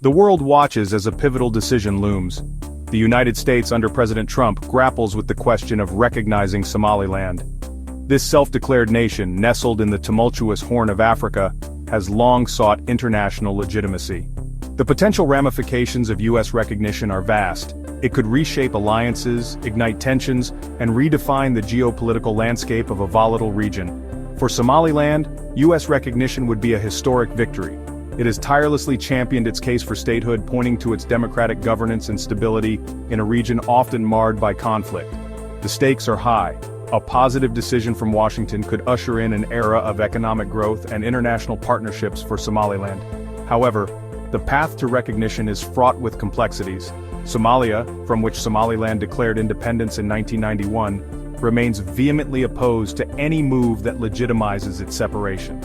The world watches as a pivotal decision looms. The United States under President Trump grapples with the question of recognizing Somaliland. This self-declared nation, nestled in the tumultuous Horn of Africa, has long sought international legitimacy. The potential ramifications of U.S. recognition are vast. It could reshape alliances, ignite tensions, and redefine the geopolitical landscape of a volatile region. For Somaliland, U.S. recognition would be a historic victory. It has tirelessly championed its case for statehood, pointing to its democratic governance and stability in a region often marred by conflict. The stakes are high. A positive decision from Washington could usher in an era of economic growth and international partnerships for Somaliland. However, the path to recognition is fraught with complexities. Somalia, from which Somaliland declared independence in 1991, remains vehemently opposed to any move that legitimizes its separation.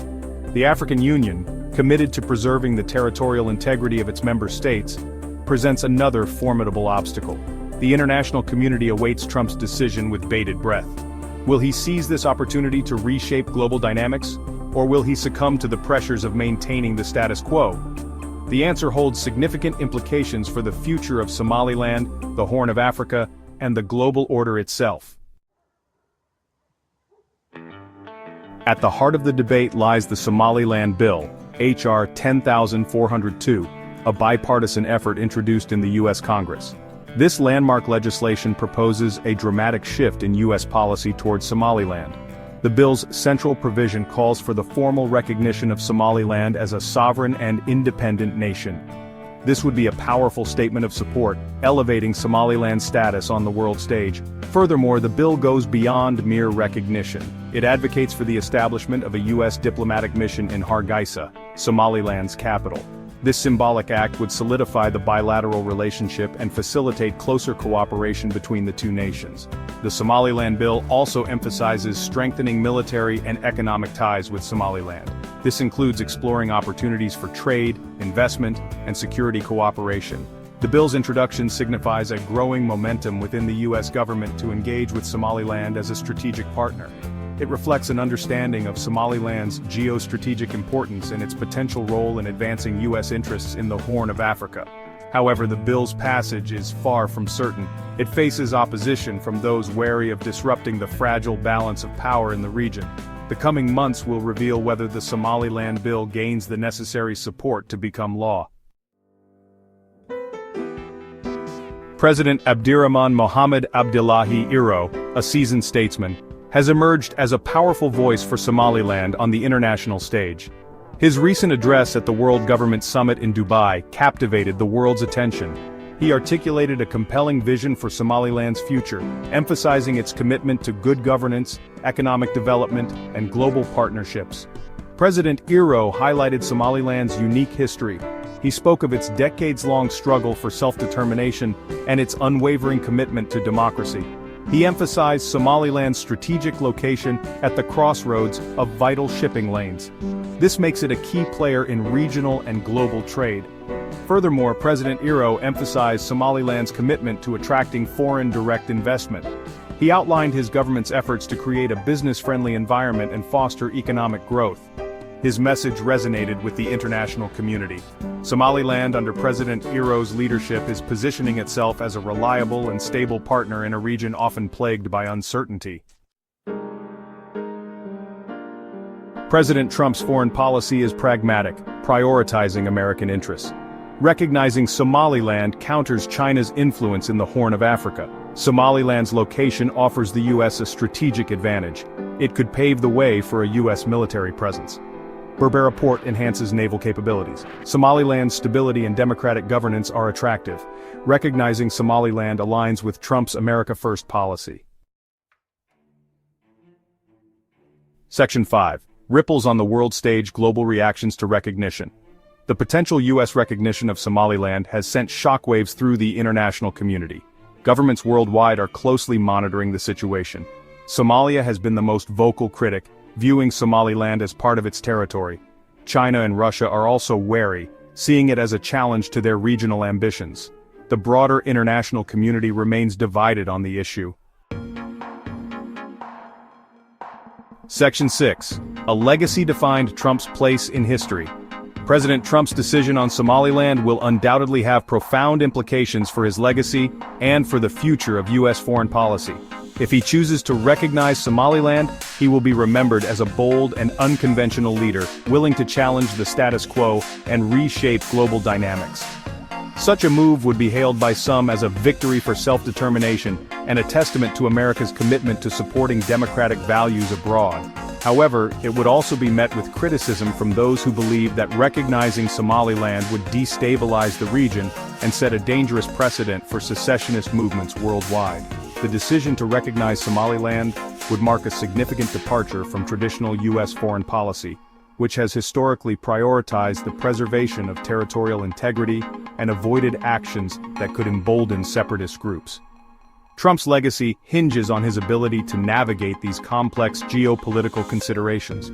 The African Union, committed to preserving the territorial integrity of its member states, presents another formidable obstacle. The international community awaits Trump's decision with bated breath. Will he seize this opportunity to reshape global dynamics, or will he succumb to the pressures of maintaining the status quo? The answer holds significant implications for the future of Somaliland, the Horn of Africa, and the global order itself. At the heart of the debate lies the Somaliland Bill, H.R. 10402, a bipartisan effort introduced in the U.S. Congress. This landmark legislation proposes a dramatic shift in U.S. policy towards Somaliland. The bill's central provision calls for the formal recognition of Somaliland as a sovereign and independent nation. This would be a powerful statement of support, elevating Somaliland's status on the world stage. Furthermore, the bill goes beyond mere recognition. It advocates for the establishment of a U.S. diplomatic mission in Hargeisa, Somaliland's capital. This symbolic act would solidify the bilateral relationship and facilitate closer cooperation between the two nations. The Somaliland Bill also emphasizes strengthening military and economic ties with Somaliland. This includes exploring opportunities for trade, investment, and security cooperation. The bill's introduction signifies a growing momentum within the U.S. government to engage with Somaliland as a strategic partner. It reflects an understanding of Somaliland's geostrategic importance and its potential role in advancing U.S. interests in the Horn of Africa. However, the bill's passage is far from certain. It faces opposition from those wary of disrupting the fragile balance of power in the region. The coming months will reveal whether the Somaliland Bill gains the necessary support to become law. President Abdirahman Mohamed Abdullahi Iro, a seasoned statesman, has emerged as a powerful voice for Somaliland on the international stage. His recent address at the World Government Summit in Dubai captivated the world's attention. He articulated a compelling vision for Somaliland's future, emphasizing its commitment to good governance, economic development, and global partnerships. President Iro highlighted Somaliland's unique history. He spoke of its decades-long struggle for self-determination and its unwavering commitment to democracy. He emphasized Somaliland's strategic location at the crossroads of vital shipping lanes. This makes it a key player in regional and global trade. Furthermore, President Iro emphasized Somaliland's commitment to attracting foreign direct investment. He outlined his government's efforts to create a business-friendly environment and foster economic growth. His message resonated with the international community. Somaliland, under President Iro's leadership, is positioning itself as a reliable and stable partner in a region often plagued by uncertainty. President Trump's foreign policy is pragmatic, prioritizing American interests. Recognizing Somaliland counters China's influence in the Horn of Africa. Somaliland's location offers the U.S. a strategic advantage. It could pave the way for a U.S. military presence. Berbera Port enhances naval capabilities. Somaliland's stability and democratic governance are attractive. Recognizing Somaliland aligns with Trump's America First policy. Section 5. Ripples on the world stage: global reactions to recognition. The potential U.S. recognition of Somaliland has sent shockwaves through the international community. Governments worldwide are closely monitoring the situation. Somalia has been the most vocal critic, viewing Somaliland as part of its territory. China and Russia are also wary, seeing it as a challenge to their regional ambitions. The broader international community remains divided on the issue. Section 6. A legacy defined Trump's place in history. President Trump's decision on Somaliland will undoubtedly have profound implications for his legacy and for the future of U.S. foreign policy. If he chooses to recognize Somaliland, he will be remembered as a bold and unconventional leader, willing to challenge the status quo and reshape global dynamics. Such a move would be hailed by some as a victory for self-determination and a testament to America's commitment to supporting democratic values abroad. However, it would also be met with criticism from those who believe that recognizing Somaliland would destabilize the region and set a dangerous precedent for secessionist movements worldwide. The decision to recognize Somaliland would mark a significant departure from traditional U.S. foreign policy, which has historically prioritized the preservation of territorial integrity and avoided actions that could embolden separatist groups. Trump's legacy hinges on his ability to navigate these complex geopolitical considerations.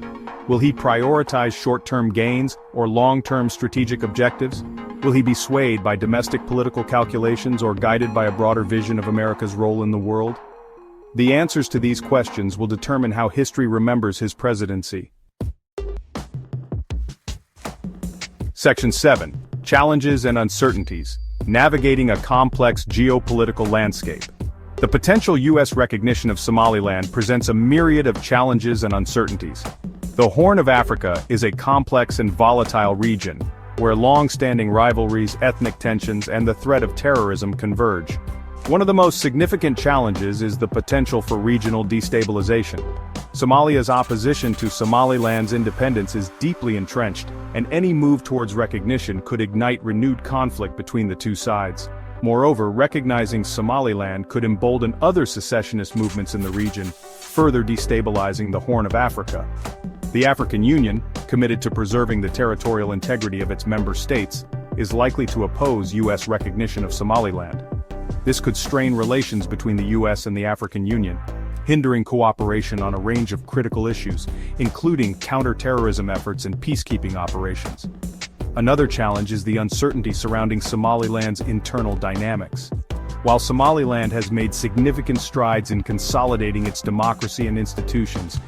Will he prioritize short-term gains or long-term strategic objectives? Will he be swayed by domestic political calculations or guided by a broader vision of America's role in the world? The answers to these questions will determine how history remembers his presidency. Section 7. Challenges and uncertainties. Navigating a complex geopolitical landscape. The potential U.S. recognition of Somaliland presents a myriad of challenges and uncertainties. The Horn of Africa is a complex and volatile region, where long-standing rivalries, ethnic tensions, and the threat of terrorism converge. One of the most significant challenges is the potential for regional destabilization. Somalia's opposition to Somaliland's independence is deeply entrenched, and any move towards recognition could ignite renewed conflict between the two sides. Moreover, recognizing Somaliland could embolden other secessionist movements in the region, further destabilizing the Horn of Africa. The African Union, committed to preserving the territorial integrity of its member states, is likely to oppose U.S. recognition of Somaliland. This could strain relations between the U.S. and the African Union, hindering cooperation on a range of critical issues, including counter-terrorism efforts and peacekeeping operations. Another challenge is the uncertainty surrounding Somaliland's internal dynamics. While Somaliland has made significant strides in consolidating its democracy and institutions.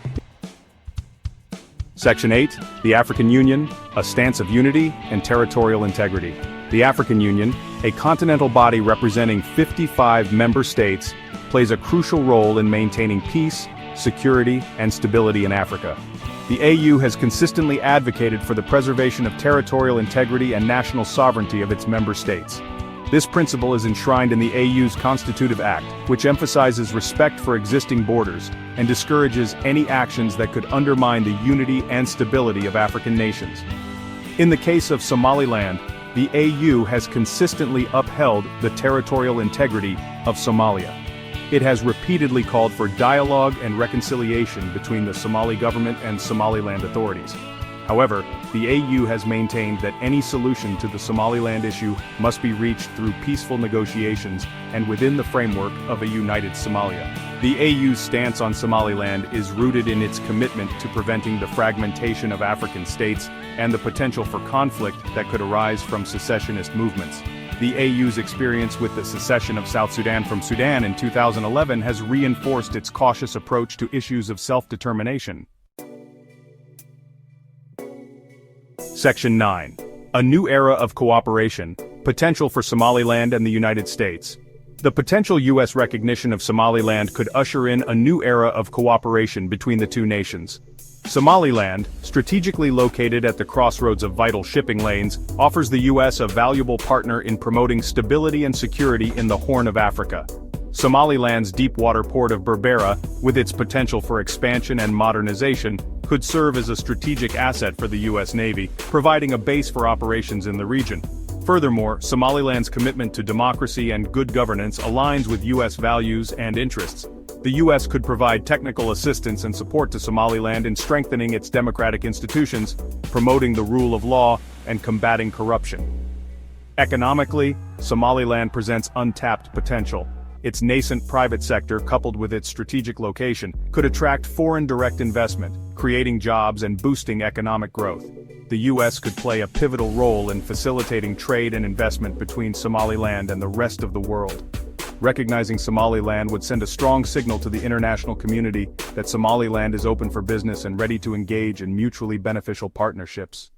Section 8. The African Union, a stance of unity and territorial integrity. The African Union, a continental body representing 55 member states, plays a crucial role in maintaining peace, security, and stability in Africa. The AU has consistently advocated for the preservation of territorial integrity and national sovereignty of its member states. This principle is enshrined in the AU's Constitutive Act, which emphasizes respect for existing borders and discourages any actions that could undermine the unity and stability of African nations. In the case of Somaliland, the AU has consistently upheld the territorial integrity of Somalia. It has repeatedly called for dialogue and reconciliation between the Somali government and Somaliland authorities. However, the AU has maintained that any solution to the Somaliland issue must be reached through peaceful negotiations and within the framework of a united Somalia. The AU's stance on Somaliland is rooted in its commitment to preventing the fragmentation of African states and the potential for conflict that could arise from secessionist movements. The AU's experience with the secession of South Sudan from Sudan in 2011 has reinforced its cautious approach to issues of self-determination. Section 9. A new era of cooperation, potential for Somaliland and the United States. The potential U.S. recognition of Somaliland could usher in a new era of cooperation between the two nations. Somaliland, strategically located at the crossroads of vital shipping lanes, offers the U.S. a valuable partner in promoting stability and security in the Horn of Africa. Somaliland's deep-water port of Berbera, with its potential for expansion and modernization, could serve as a strategic asset for the U.S. Navy, providing a base for operations in the region. Furthermore, Somaliland's commitment to democracy and good governance aligns with U.S. values and interests. The U.S. could provide technical assistance and support to Somaliland in strengthening its democratic institutions, promoting the rule of law, and combating corruption. Economically, Somaliland presents untapped potential. Its nascent private sector, coupled with its strategic location, could attract foreign direct investment, creating jobs and boosting economic growth. The U.S. could play a pivotal role in facilitating trade and investment between Somaliland and the rest of the world. Recognizing Somaliland would send a strong signal to the international community that Somaliland is open for business and ready to engage in mutually beneficial partnerships.